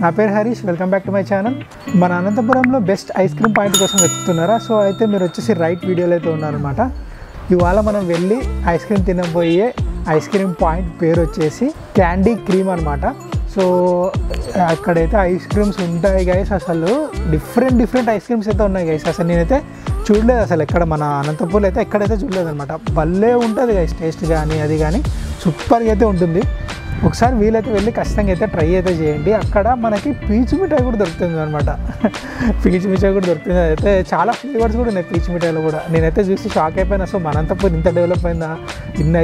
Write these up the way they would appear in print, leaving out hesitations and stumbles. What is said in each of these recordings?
నా పేరు Harish, welcome back to my channel. మన అనంతపురంలో బెస్ట్ ఐస్ క్రీమ్ పాయింట్ కోసం వెతుకుతున్నారా? సో అయితే మీరు వచ్చేసి రైట్ వీడియోలో అయితే ఉన్నారనమాట. ఇవాళ మనం వెళ్ళి ఐస్ క్రీమ్ తినబోయే ఐస్ క్రీమ్ పాయింట్ పేరు వచ్చేసి క్యాండీ క్రీమ్ అనమాట. సో అక్కడైతే ఐస్ క్రీమ్స్ ఉంటాయి గైస్, అసలు డిఫరెంట్ ఐస్ క్రీమ్స్ అయితే ఉన్నాయి గైస్. అసలు నేనైతే చూడలేదు అసలు ఎక్కడ, మన అనంతపూర్లో అయితే ఎక్కడైతే చూడలేదు అనమాట. భలే ఉంటుంది గైస్, టేస్ట్ కానీ అది కానీ సూపర్గా అయితే ఉంటుంది. ఒకసారి వీలైతే వెళ్ళి ఖచ్చితంగా అయితే ట్రై అయితే చేయండి. అక్కడ మనకి పీచు మిఠాయి కూడా దొరుకుతుంది అనమాట. పీచు మిఠాయి కూడా దొరుకుతుంది, అయితే చాలా ఫ్లేవర్స్ కూడా ఉన్నాయి పీచు మిఠాయిలో కూడా. నేనైతే చూసి షాక్ అయిపోయినా. సో మన అనంతపూర్ ఇంత డెవలప్ అయిందా,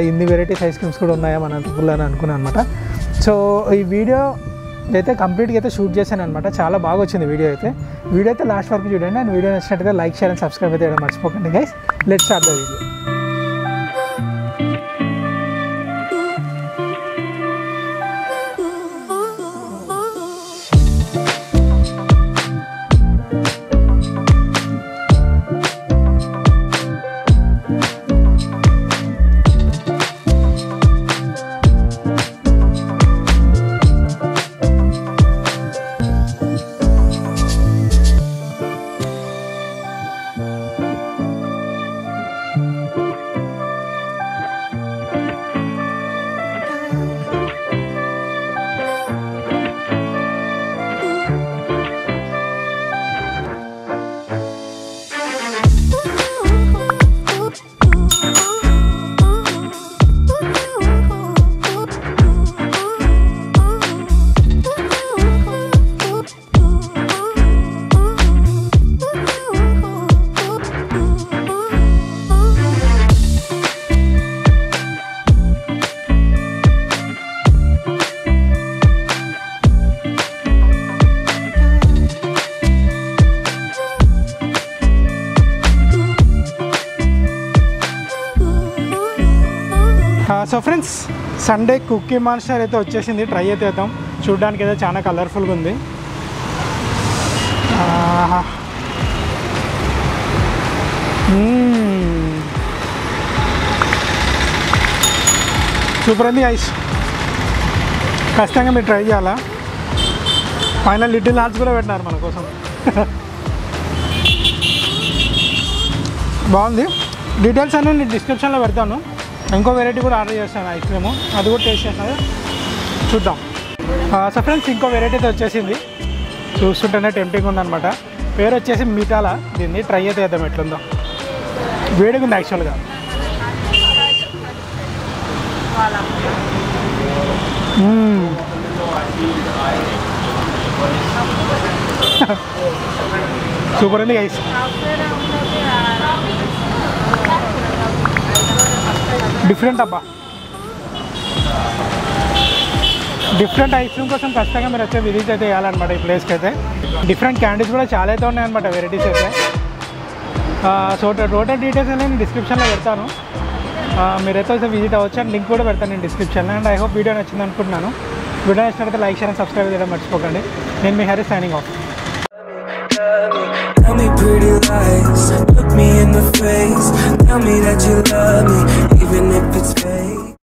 ఇన్ని వెరైటీస్ ఐస్ క్రీమ్స్ కూడా ఉన్నాయా మన అనంతపూర్లో అని అనుకున్నాను అనమాట. సో ఈ వీడియో అయితే కంప్లీట్గా అయితే షూట్ చేశాను అనమాట. చాలా బాగా వచ్చింది వీడియో అయితే లాస్ట్ వరకు చూడండి. అండ్ వీడియో నచ్చినట్టయితే లైక్, షేర్ అండ్ సబ్స్క్రైబ్ అయితే మర్చిపోకండి guys. Let's start the video. So friends, sundae cookie monster అయితే వచ్చేసింది. ట్రై అయితే చేద్దాం. చూడడానికి అయితే చాలా కలర్ఫుల్గా ఉంది. సూపర్ ఉంది ఐస్, ఖచ్చితంగా మీరు ట్రై చేయాలా. పైన లిటిల్ హార్ట్స్ కూడా పెట్టినారు మన కోసం. బాగుంది. డీటెయిల్స్ అన్నీ నేను డిస్క్రిప్షన్లో పెడతాను. ఇంకో వెరైటీ కూడా ఆర్డర్ చేస్తాను ఐస్ క్రీము, అది కూడా టేస్ట్ చేస్తాను, చూద్దాం. సో ఫ్రెండ్స్, ఇంకో వెరైటీ అయితే వచ్చేసింది. చూస్తుంటేనే టెంప్టింగ్ ఉందన్నమాట. పేరు వచ్చేసి మిఠాలా. దీన్ని ట్రై అయితే చేద్దాం ఎట్లుందో. వేడిగా ఉంది యాక్చువల్గా. సూపర్ ఉంది ఐస్. డిఫరెంట్ అబ్బా, డిఫరెంట్ ఐస్ క్రీమ్ కోసం ఖచ్చితంగా మీరు వచ్చే విజిట్ అయితే చేయాలన్నమాట ఈ ప్లేస్కి అయితే. డిఫరెంట్ క్యాండీస్ కూడా చాలా అయితే ఉన్నాయన్నమాట, వెరైటీస్ అయితే. సో టోటల్ డీటెయిల్స్ అనేది నేను డిస్క్రిప్షన్లో పెడతాను. మీరైతే అయితే విజిట్ అవ్వచ్చు. అండ్ లింక్ కూడా పెడతాను నేను డిస్క్రిప్షన్లో. అండ్ ఐ హోప్ వీడియో నచ్చింది అనుకుంటున్నాను. వీడియో నచ్చినట్లయితే లైక్, షేర్ అండ్ సబ్స్క్రైబ్ చేయడం మర్చిపోకండి. నేను మీ Harish, signing off. Tell me pretty lies, look me in the face, tell me that you love me, even if it's fake.